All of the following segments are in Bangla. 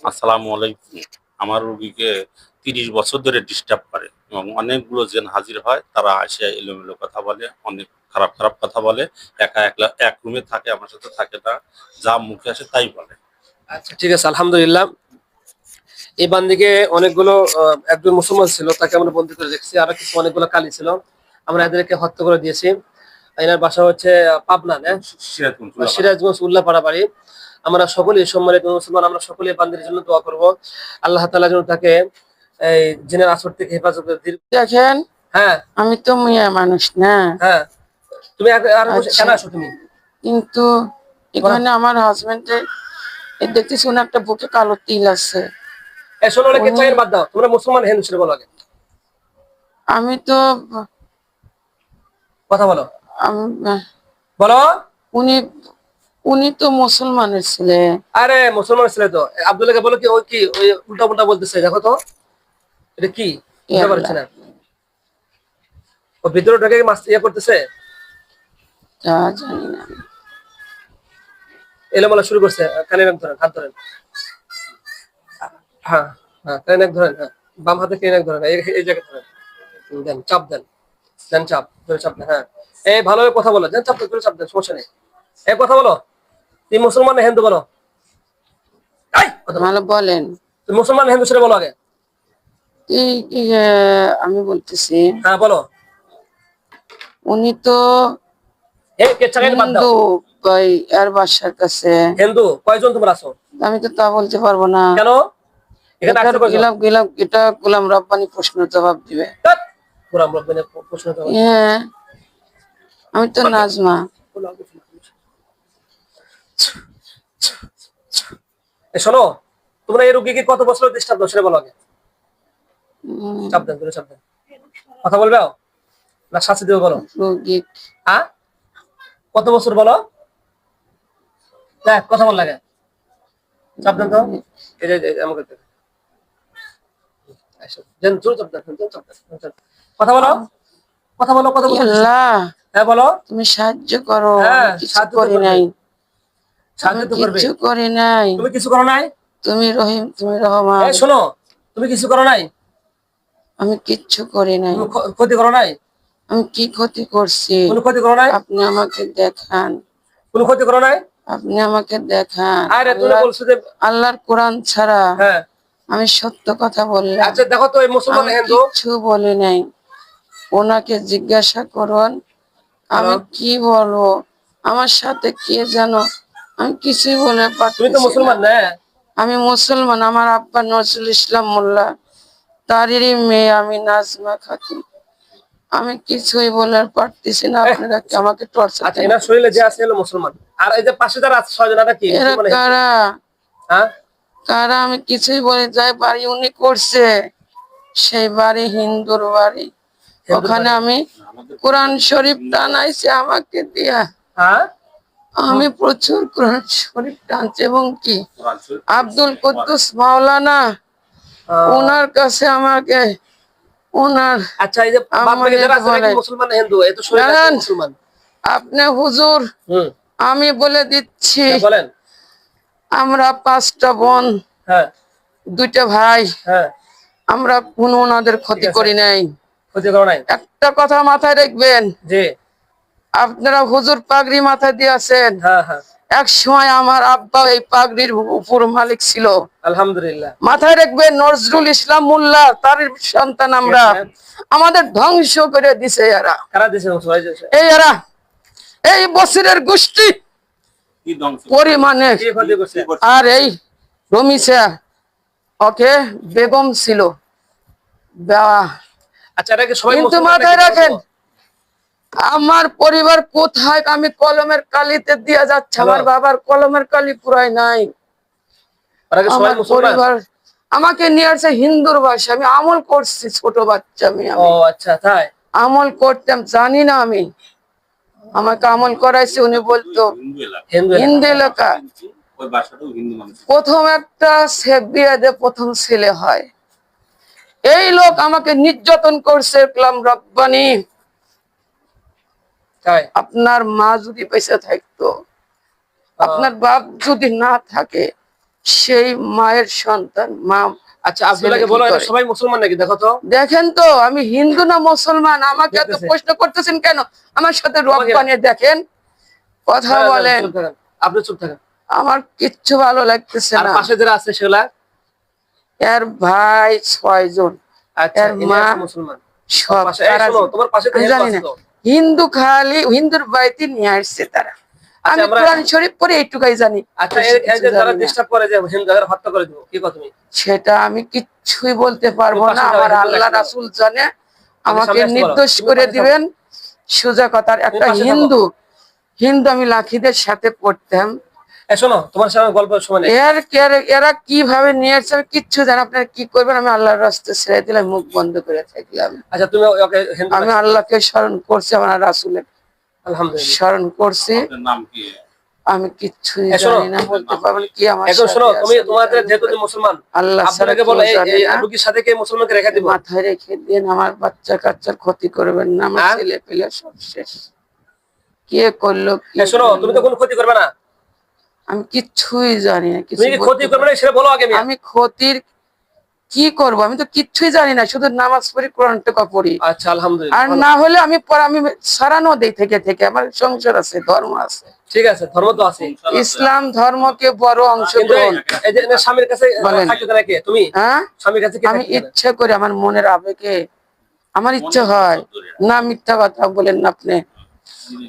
আসসালামু আলাইকুম। আমার রোগীকে ৩০ বছর ধরে ডিস্টার্ব করে এবং অনেকগুলো জিন হাজির হয়। তারা এসে এলোমেলো কথা বলে, অনেক খারাপ, খারাপ কথা বলে। একা একলা এক রুমে থাকে, আমার সাথে থাকে না। যা মুখে আসে তাই বলে। আচ্ছা, ঠিক আছে, আলহামদুলিল্লাহ। এই বান্দিকে অনেকগুলো একজন মুসলমান ছিল, তাকে আমরা বন্দী করে রেখেছি। আর কিছু অনেকগুলো কালি ছিল, আমরা এদেরকে হত্যা করে দিয়েছি। এনার বাসা হচ্ছে পাবনা, সিরাজগঞ্জ উল্লাপাড়া বাড়ি। আমরা সকলেই সম্মানিত মুসলমান, আমরা সকলেই বান্দির জন্য দোয়া করব, আল্লাহ তাআলা যেন তাকে এই জিনের আসর থেকে হেফাজত করে। দেখেন, হ্যাঁ, আমি তো মেয়ে মানুষ না। হ্যাঁ, তুমি আর আচ্ছা, কেন আসো তুমি? কিন্তু এখানে আমার হাজবেন্ডের দেখতেছি ওনার একটা বুকে কালো তিল আছে। শোনো, অনেকে চায়ের বাদ দাও, তোমরা মুসলমান হিন্দু ছিল বলো আগে, আমি তো কথা বলো, আমি বলো। উনি উনি তো মুসলমানের ছিলেন। আরে মুসলমান ছিল তো, আব্দুল্লাহকে বলো কি, ওই কি ওই উল্টা পুল্টা বলতেছে, দেখো তো এটা কি, বুঝতে পারছি না। ও ভিতরে ঢোকে মাছ ইয়ে করতেছে, তা জানি না। এলোমেলো শুরু করছে। কানে নাক ধরেন, হাত ধরেন। হ্যাঁ, হ্যাঁ, কানে নাক ধরেন। হ্যাঁ, বাম হাতে কানে নাক ধরেন, এই জায়গায় ধরেন। দেন চাপ, দেন দেন চাপ, ধরে চাপ দেন। হ্যাঁ, এই ভালোভাবে কথা বলো, দেন চাপ, ধরে চাপ দেন, সমস্যা নেই। এই কথা বলো, তুমি মুসলমান না হিন্দু বলো। ভালো বলেন। তুমি মুসলমান না হিন্দু সেটা বলো আগে। আমি বলতেছি, হ্যাঁ বলো। উনি তো হিন্দু। আর বাসার কাছে হিন্দু কয়জন তোমরা আছো? আমি তো তা বলতে পারবো না। কেন? এখানে আসছো কয়জন? এটা গোলাম রব্বানি প্রশ্ন জবাব দিবে। গোলাম রব্বানি প্রশ্ন জবাব? হ্যাঁ, আমি তো নাজমা। শোনো, তোমরা এই রোগীকে কত বছর ডিস্টার্ব দাও সেটা বলো আগে। চাপ দেন, চাপ দেন। কথা বলবে না শাস্তি দেবে বলো? হ্যাঁ, কত বছর বলো? দেখ কথা বল লাগে, চাপ দেন তো। আমাকে কথা বলো, কথা বলো, কথা বলো। হ্যাঁ বলো। তুমি সাহায্য করো। হ্যাঁ, কিছু করি নাই, সাহায্য তো করবে। কিছু করি নাই। তুমি কিছু করো নাই? তুমি রহিম, তুমি রহমান। শোনো, তুমি কিছু করো নাই? আমি কিচ্ছু করি নাই। ক্ষতি করো নাই? আমি কি ক্ষতি করছি? কোনো ক্ষতি করো নাই? আপনি আমাকে দেখান। কোনো ক্ষতি করো নাই? আপনি আমাকে দেখান। আরে তুমি বলছো যে আল্লাহর কোরআন ছাড়া হ্যাঁ আমি সত্য কথা বললাম। আচ্ছা দেখো তো, এই মুসলমান হিন্দু কিছু বলি নাই। ওনাকে জিজ্ঞাসা করুন, আমি কি বলবো? আমার সাথে কে জানো, আমি কিছুই বলে পারছি। তুমি তো মুসলমান না? আমি মুসলমান। আমার আব্বা নজরুল ইসলাম মোল্লা, তারই মেয়ে আমি নাজমা খাতুন। আমি কিছুই বলার পারতেছি না। আপনারা আমাকে টর্চার। আচ্ছা, এনার শরীরে যে আছে হলো মুসলমান, আর এই যে পাশে যারা আছে ছয়জন, এরা কি মুসলমান? কারা? হ্যাঁ, কারা? আমি কিছুই বলে যাই বাড়ি উনি করছে, সেই বাড়ি হিন্দুর বাড়ি। ওখানে আমি কোরআন শরীফ টানাইছি আমাকে দিয়া। হ্যাঁ, আমি প্রচুর কোরআন শরীফ টানছি, এবং কি আব্দুল কুদ্দুস মাওলানা, ওনার কাছে আমাকে ওনার। আচ্ছা, এই যে যারা আছে নাকি মুসলমান না হিন্দু? এই তো শরীরে মুসলমান। আপনি হুজুর, আমি বলে দিচ্ছি, বলেন। আমরা 5টা বোন, হ্যাঁ 2টা ভাই। হ্যাঁ, আমরা কোনো ওনাদের ক্ষতি করি নাই। ক্ষতি করো নাই? একটা কথা মাথায় রাখবেন, জি, আপনারা হুজুর পাগড়ি মাথায় দিয়েছেন। হ্যাঁ হ্যাঁ, এক সময় আমার আব্বা এই পাগড়ির উপর মালিক ছিল। আলহামদুলিল্লাহ। মাথায় রাখবেন, নজরুল ইসলাম মোল্লা, তার সন্তান আমরা। আমাদের ধ্বংস করে দিছে এরা। কারা দিছে? এই এরা, এই বছরের গোষ্ঠী পরিমাণে। আর এই রমিসা, ওকে বেগম ছিল। আচ্ছা, এটা কি সবাই কিন্তু মাথায় রাখেন, আমার পরিবার কোথায়? আমি কলমের কালিতে দিয়ে যাচ্ছে, আমার বাবার কলমের কালি পুরাই নাই। আমার পরিবার আমাকে নিয়ে আসছে হিন্দুর বাসা। আমি আমল করছি, ছোট বাচ্চা আমি। আচ্ছা, তাই আমল করতাম, জানি না আমি। আমাকে আমল করাইছে, উনি বলতো হিন্দু এলাকা। প্রথম একটা বিয়ে দিয়ে প্রথম ছেলে হয়। এই লোক আমাকে নির্যাতন করছে। কালাম রব্বানি, আপনার মা যদি বেঁচে থাকতো, আপনার বাপ যদি না থাকে, সেই মায়ের সন্তান মা। আচ্ছা আব্দুল্লাহকে বলো এরা সবাই মুসলমান নাকি দেখো তো। দেখেন তো আমি হিন্দু না মুসলমান, আমাকে এত দেখতেছে। প্রশ্ন করতেছেন কেন? আমার সাথে রব বানিয়ে দেখেন, কথা না, না, বলেন। চুপ থাকেন, আপনি চুপ থাকেন। আমার কিচ্ছু ভালো লাগতেছে আর না। পাশে যারা আছে সেগুলা এর ভাই 6 জন, আচ্ছা এর ইনি মা আছে মুসলমান। সব পাশে এই তারা শোনো, তোমার পাশে তো আমি হিন্দু জানি আছে না। তো। হিন্দু খালি হিন্দুর বাড়িতে নিয়ে আসছে তারা। আচ্ছা, আমি আমরা- কোরআন শরীফ পড়ে এইটুকাই জানি। আচ্ছা বেশি এই কিছু যে যারা জানি না। ডিস্টার্ব করে যে হিন্দুদের হত্যা করে দিব, কি কথা তুমি? সেটা আমি কিচ্ছুই বলতে পারবো তুমি না, পাশে যাও, আমার হিন্দু আল্লাহ রাখতে রাসূল জানে। আমাকে সামনে আসতে বলো। নির্দোষ তুমি করে পাশে থাকো। দিবেন। সোজা কথার একটা পাশে থাকো। হিন্দু হিন্দু আমি লাখিদের সাথে পড়তাম। এই শোনো, তোমার সাথে গল্প সময় নেই। এরা কিভাবে নিয়ে আসছে আমি কিচ্ছু জানি না। আপনারা কি করবেন? আমি আল্লাহর রাস্তায় ছেড়ে দিলাম, মুখ বন্ধ করে থাকলাম। আচ্ছা তুমি ওকে হিন্দু আমি রাখছো। আল্লাহকে স্মরণ করছি, আমার রাসূলের আলহামদুলিল্লাহ। স্মরণ করছি। আপনার নাম কি? আমি কিচ্ছুই এই শোনো, জানি না, বলতে পারবেন কি আমার এখন সাথে শোনো, তুমি আছে আমি তোমাদের জানি যেহেতু না। তুমি মুসলমান, আল্লাহ ছাড়া আব্দুল্লাহকে কেউ বলো এই জানে এই না। রুগীর সাথে কে মুসলমানকে রেখে দিব। মাথায় রেখে দিন, আমার বাচ্চা কাচ্চার ক্ষতি করবেন না, আমার হ্যাঁ? ছেলে পেলে সব শেষ। কে করলো কি এই শোনো, তুমি তো করলো? কোনো ক্ষতি করবে না। আমি কিচ্ছুই জানি না, কিছু তুমি কি ক্ষতি বলতে করবে না সেটা বলো আগে। আমি ক্ষতির কি করব? আমি তো কিচ্ছুই জানি না, শুধু নামাজ পড়ি, কোরআন টেকা পড়ি। আচ্ছা আলহামদুলিল্লাহ, আর ভালো। না হলে আমি আমি সারানো দেই থেকে থেকে। আমার সংসার আছে, ধর্ম আছে, ঠিক আছে, ধর্ম তো আছে। ইসলাম ধর্মকে বড় কিন্তু অংশগ্রহণ। এই যে এনার স্বামীর কাছে বলেন। থাকতে দেয় না কে? তুমি হ্যাঁ, স্বামীর কাছে কে আমি থাকতে দেয় না? ইচ্ছে করে, আমার মনের আবেগে আমার ইচ্ছে হয় না। মিথ্যা কথা বলেন না আপনি।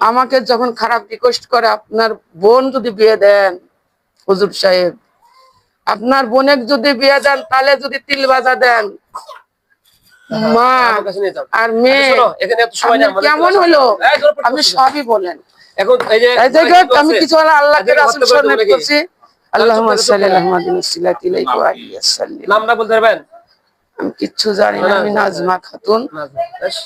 আমাকে যখন খারাপ রিকোয়েস্ট করে, আপনার বোন যদি বিয়ে দেন, হুজুর সাহেব আপনার বোনের যদি বিয়ে দেন, তাহলে যদি তিল বাজা দেন, মা আমার কাছে নিয়ে যাও। আর আচ্ছা, মেয়ে শোনো, এখানে এত সময় নেই, আপনার আমাদের কেমন ক্লাস হলো? আছে। এই ধরো, পড়তে আপনি বসো। সবই বলেন। এখন এই যে এই জায়গায় হিন্দু আমি আছে, কিছু আল্লাহকে এদেরকে রাসূল হত্যা করে দেবো শরণার্থী নাকি? করছি। তাহলে আল্লাহুম্মা চুপ সাল্লি থাকো, আলা মুহাম্মাদিন ওয়াসসাল্লাতু আলাইহি ওয়া আলিহি ওয়াসাল্লাম। নামটা বলতে পারবেন? আমি কিচ্ছু জানি না, আমি নাজমা খাতুন, না, বেশ।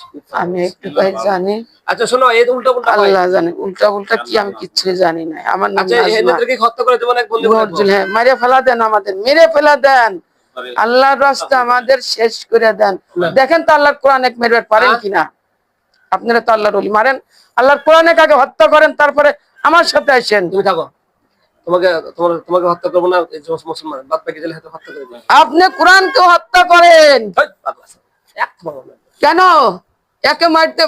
আমি একটুখানি জানি। আচ্ছা শোনো, এই উল্টা উল্টা হয়। আল্লাহ জানে, উল্টা উল্টা কি আমি কিচ্ছুই জানি না। আমার নাম আচ্ছা নাজমা এদেরকে হত্যা করে দেবো না বন্দি করে দেবো? নজরুল। হ্যাঁ, মেরে ফেলা দেন, আমাদের মেরে ফেলা দেন। আল্লাহর রাস্তা আমাদের শেষ করে দেন। দেখেন তো আল্লাহর কোরআন এক মেরে পারেন কিনা। আপনারা তো আল্লাহর ওলি, মারেন আল্লাহর কোরআনে কাকে হত্যা করেন, তারপরে আমার সাথে আসেন। তুমি থাকো, তোমাকে তোমাকে হত্যা করবো না। এই যে মুসলমান বাদ বাকি জেলে হয়তো হত্যা করে দেবো। আপনি কোরআনকে হত্যা করেন হেই, পাগলা ছেলে। এক বলো না। কেন? একে মারতে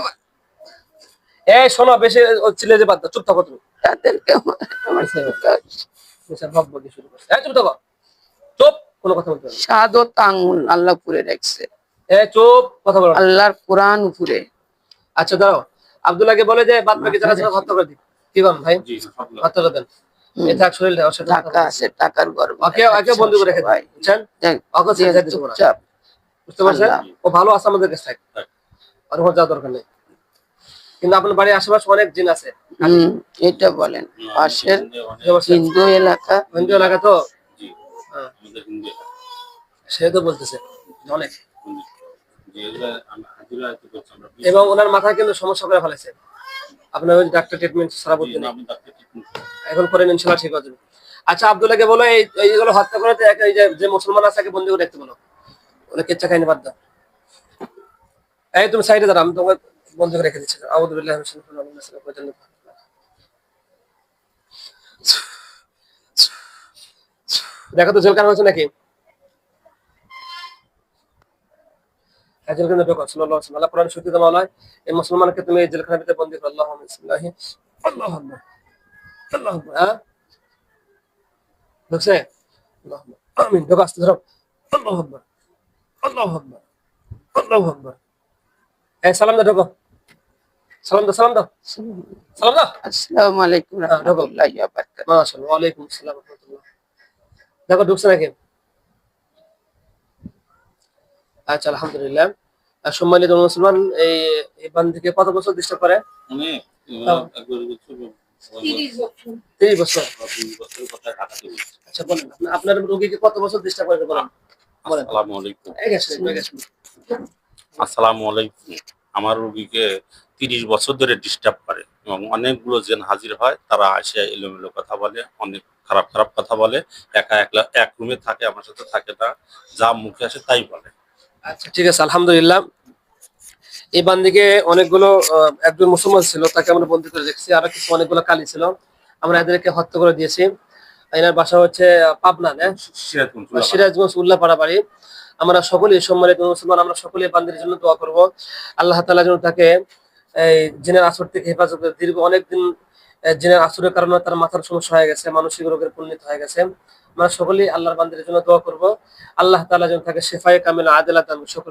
এই শোনো, বেশি চিলে যে বাদ দাও, চুপ থাকো তুমি। তাদেরকে বেশি ভাব বলতে শুরু করছে। এই চুপ থাকো, চুপ, কোনো কথা বলতে হবে না। সাদত আঙ্গুল আল্লাহ উপরে রাখছে, এই চুপ, কথা বলো না। আল্লাহর কোরআন উপরে। আচ্ছা দাঁড়াও, আব্দুল্লাহকে বলে যে বাদ বাকি যারা ছিল হত্যা করে দিই। কি বলেন ভাই? জি সবগুলো। হত্যা করে দেন। এই থাক শরীরে অসুবিধা টাকা আছে, টাকার গর্ব। ওকে বন্দি করে রেখে দিন, বুঝছেন? ওকে ছেড়ে দিতে পারবো না। চুপচাপ। বুঝতে পারছেন? আল্লাহ। ও ভালো আছে আমাদের কাছে থাকে, আর ওর যাওয়ার দরকার নেই। কিন্তু আপনার বাড়ির আশেপাশে অনেক জিন আছে। এটা বলেন, পাশের বুঝতে পারছেন? হিন্দু এলাকা। হিন্দু এলাকা তো, জি হ্যাঁ, আমাদের হিন্দু সে তো বলতেছে অনেক। যে এগুলো আমরা হাজিরা আইতে করছি আমরা। এবং ওনার মাথায় কিন্তু সমস্যা করে ফেলেছে। আপনার ওই ডাক্তার ট্রিটমেন্ট সারা বলতে নেই, আমি ডাক্তার ট্রিটমেন্ট এখন করেন ইনশাল্লাহ ঠিক হয়ে যাবে। আচ্ছা আব্দুল্লাহকে বলো এইগুলো হত্যা করে এই যে মুসলমান আছে তাকে বন্দি করে রাখতে বলো। ওরা কেচ্ছা খাইনি বাদ দাও। এই তুমি সাইডে দাঁড়া, আমি তোমাকে বন্ধ করে রেখে দিচ্ছি। আউযু বিল্লাহি মিনাশ শাইতানির রাজিম। দেখো তো জেলখানা হয়েছে নাকি? জেলখানা ঢোকো, সাল্লাল্লাহু আলাইহি ওয়াসাল্লাম। কোরআন শরীফে বলা হয় এই মুসলমানকে তুমি এই জেলখানার ভিতরে বন্দী করো। আল্লাহুম্মা বিসমিল্লাহি আল্লাহু আকবার আল্লাহু আকবার। হ্যাঁ ঢুকছে? আল্লাহুম্মা আমিন। ঢোকো, আস্তে ধরো। আল্লাহু আকবার আল্লাহু আকবার আল্লাহু আকবার। এই সালাম দাও, ঢোকো। সালাম দাও, সালাম দাও, সালাম দাও। আসসালামু আলাইকুম ওয়া রাহমাতুল্লাহি ওয়া বারাকাতুহু। মাশাআল্লাহ, ওয়া আলাইকুম আসসালাম ওয়া রাহমাতুল্লাহ। দেখো ঢুকছে নাকি? আচ্ছা আলহামদুলিল্লাহ। সম্মানিত মুসলমান, এই বান্দিকে কত বছর ডিস্টার্ব করে? অনেক হ্যাঁ। একবার বছর 30 বছর। বছরের কথা ঢাকাতে বলছি। আচ্ছা বলেন, আপনার রোগীকে কত বছর ডিস্টার্ব করে বলেন? বলেন। আসসালামু আলাইকুম। এই গেছে, এই গেছে। আসসালামু আলাইকুম। আমার রোগীকে 30 বছর ধরে ডিস্টার্ব করে এবং অনেকগুলো জেন হাজির হয়, তারা আসে এলোমেলো কথা বলে, অনেক খারাপ খারাপ কথা বলে। একা একলা এক রুমে থাকে, আমার সাথে থাকে না, যা মুখে আসে তাই বলে। আচ্ছা ঠিক আছে, আলহামদুলিল্লাহ। এই বান্দিকে অনেকগুলো একজন মুসলমান ছিল, তাকে আমরা বন্দী করে রেখেছি। আর কিছু অনেকগুলো কালি ছিল, আমরা এদেরকে হত্যা করে দিয়েছি। এনার বাসা হচ্ছে পাবনা, না? সিরাজগঞ্জ সিরাজগঞ্জ উল্লাপাড়া বাড়ি। আমরা সকলেই সম্মানিত মুসলমান, আমরা সকলেই বান্দির জন্য দোয়া করব। আল্লাহ তাআলা যেন তাকে এই জিনের আসর থেকে হেফাজত করে। দীর্ঘ অনেকদিন জিনের আসরের কারণে তার মাথার সমস্যা হয়ে গেছে, মানসিক রোগের পরিণত হয়ে গেছে। আমরা সকলেই আল্লাহর বান্দির জন্য দোয়া করব। আল্লাহ তাআলা যেন তাকে শিফায়ে কামিল আদিলা দান করুন।